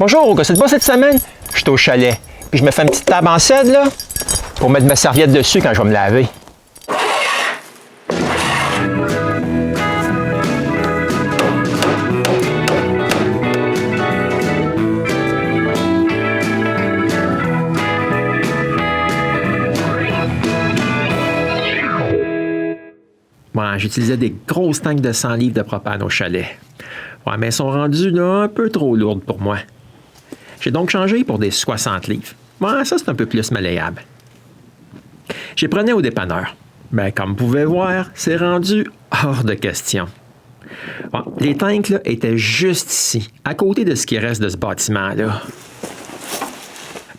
Bonjour, c'est de cette semaine? Je suis au chalet. Puis je me fais une petite table en cèdre, là, pour mettre ma serviette dessus quand je vais me laver. Ouais, j'utilisais des grosses tanks de 100 livres de propane au chalet. Ouais, mais elles sont rendues là, un peu trop lourdes pour moi. J'ai donc changé pour des 60 livres. Ouais, ça, c'est un peu plus malléable. J'y prenais au dépanneur. Ben, comme vous pouvez voir, c'est rendu hors de question. Ouais, les tanks là, étaient juste ici, à côté de ce qui reste de ce bâtiment-là.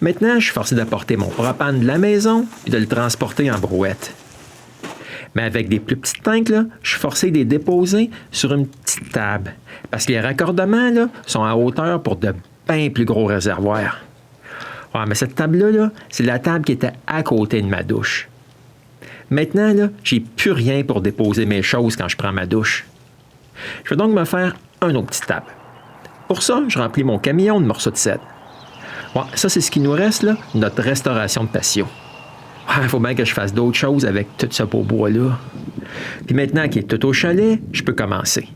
Maintenant, je suis forcé d'apporter mon propane de la maison et de le transporter en brouette. Mais avec des plus petits tanks, là, je suis forcé de les déposer sur une petite table. Parce que les raccordements là, sont à hauteur pour de bien plus gros réservoirs. Ouais, mais cette table-là, là, c'est la table qui était à côté de ma douche. Maintenant, là, j'ai plus rien pour déposer mes choses quand je prends ma douche. Je vais donc me faire un autre petite table. Pour ça, je remplis mon camion de morceaux de cèdre. Ouais, ça, c'est ce qui nous reste, là, notre restauration de patio. Il faut bien que je fasse d'autres choses avec tout ce beau bois-là. Puis maintenant qu'il est tout au chalet, je peux commencer.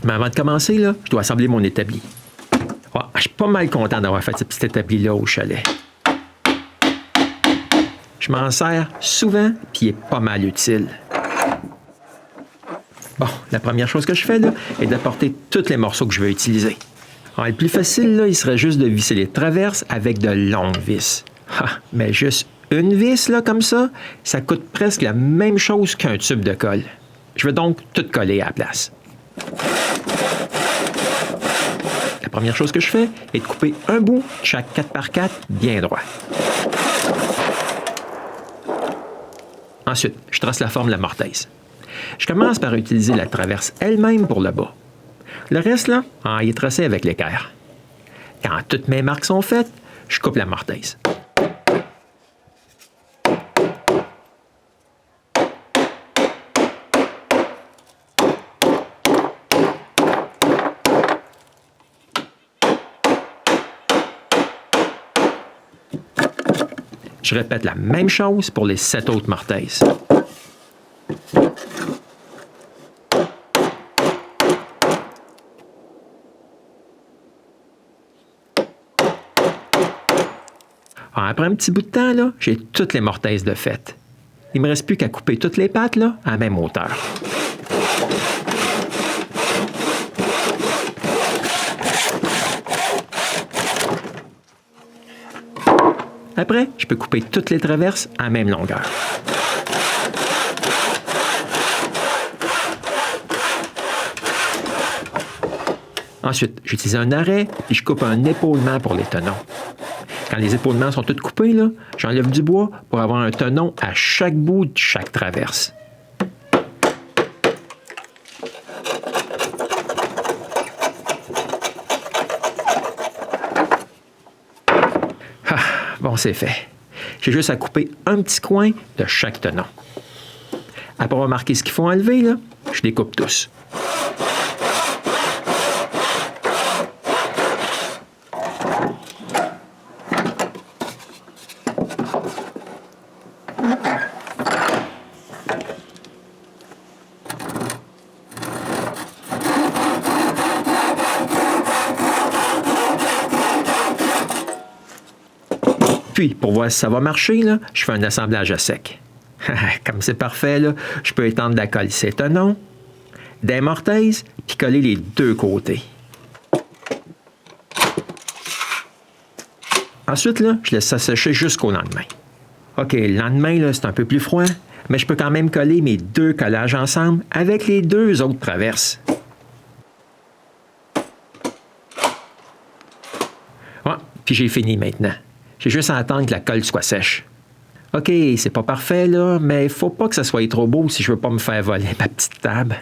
Mais avant de commencer, là, je dois assembler mon établi. Ouais, je suis pas mal content d'avoir fait ce petit établi-là au chalet. Je m'en sers souvent, puis il est pas mal utile. Bon, la première chose que je fais, là, est d'apporter tous les morceaux que je veux utiliser. Alors, le plus facile, là, il serait juste de visser les traverses avec de longues vis. Mais juste une vis, là, comme ça coûte presque la même chose qu'un tube de colle. Je vais donc tout coller à la place. La première chose que je fais est de couper un bout de chaque 4x4 bien droit. Ensuite, je trace la forme de la mortaise. Je commence par utiliser la traverse elle-même pour le bas. Le reste, là, il est tracé avec l'équerre. Quand toutes mes marques sont faites, je coupe la mortaise. Je répète la même chose pour les 7 autres mortaises. Après un petit bout de temps, là, j'ai toutes les mortaises de fait. Il ne me reste plus qu'à couper toutes les pattes là, à la même hauteur. Après, je peux couper toutes les traverses à la même longueur. Ensuite, j'utilise un arrêt et je coupe un épaulement pour les tenons. Quand les épaulements sont tous coupés, là, j'enlève du bois pour avoir un tenon à chaque bout de chaque traverse. Bon, c'est fait. J'ai juste à couper un petit coin de chaque tenon. Après avoir marqué ce qu'il faut enlever, là, je les coupe tous. Puis, pour voir si ça va marcher, là, je fais un assemblage à sec. Comme c'est parfait, là, je peux étendre la colle ces tenons, des mortaises, puis coller les deux côtés. Ensuite, là, je laisse ça sécher jusqu'au lendemain. OK, le lendemain, là, c'est un peu plus froid, mais je peux quand même coller mes deux collages ensemble avec les deux autres traverses. Ouais, puis j'ai fini maintenant. J'ai juste à attendre que la colle soit sèche. OK, c'est pas parfait, là, mais il faut pas que ça soit trop beau si je veux pas me faire voler ma petite table.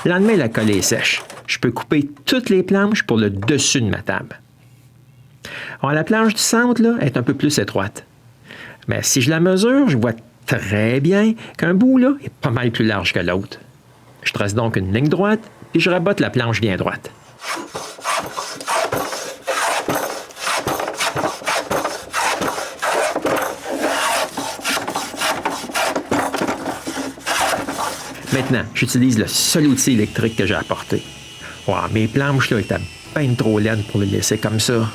Le lendemain, la colle est sèche. Je peux couper toutes les planches pour le dessus de ma table. Alors, la planche du centre là, est un peu plus étroite. Mais si je la mesure, je vois très bien qu'un bout là, est pas mal plus large que l'autre. Je trace donc une ligne droite et je rabote la planche bien droite. Maintenant, j'utilise le seul outil électrique que j'ai apporté. Wow, mes planches là, étaient bien trop laides pour les laisser comme ça.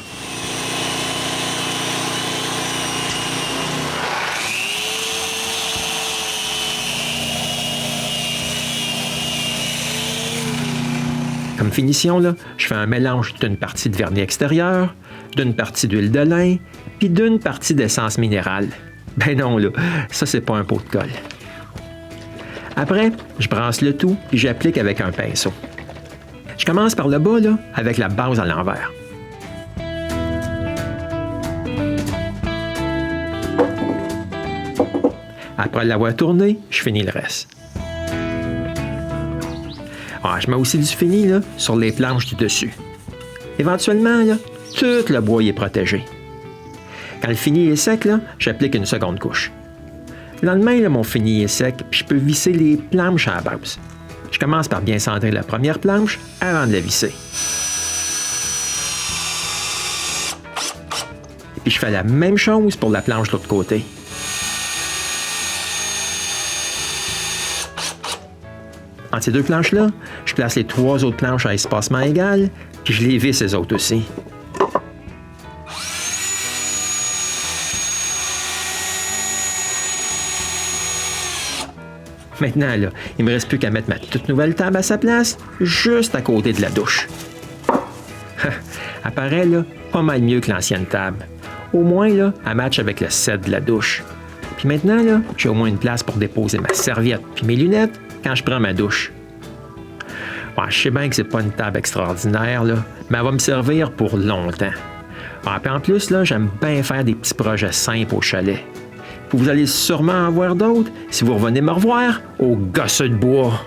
Comme finition, là, je fais un mélange d'une partie de vernis extérieur, d'une partie d'huile de lin, puis d'une partie d'essence minérale. Ben non, là, ça, c'est pas un pot de colle. Après, je brasse le tout et j'applique avec un pinceau. Je commence par le bas, là, avec la base à l'envers. Après l'avoir tourné, je finis le reste. Je mets aussi du fini là, sur les planches du dessus. Éventuellement, là, tout le bois y est protégé. Quand le fini est sec, là, j'applique une seconde couche. Le lendemain, là, mon fini est sec, puis je peux visser les planches à la base. Je commence par bien centrer la première planche avant de la visser. Puis je fais la même chose pour la planche de l'autre côté. Entre ces deux planches-là, je place les 3 autres planches à espacement égal, puis je les visse les autres aussi. Maintenant, là, il ne me reste plus qu'à mettre ma toute nouvelle table à sa place, juste à côté de la douche. Elle paraît là, pas mal mieux que l'ancienne table. Au moins, là, elle match avec le set de la douche. Puis maintenant, là, j'ai au moins une place pour déposer ma serviette puis mes lunettes quand je prends ma douche. Je sais bien que c'est pas une table extraordinaire, là, mais elle va me servir pour longtemps. Puis en plus, là, j'aime bien faire des petits projets simples au chalet. Puis vous allez sûrement en voir d'autres si vous revenez me revoir au Gosseux de bois.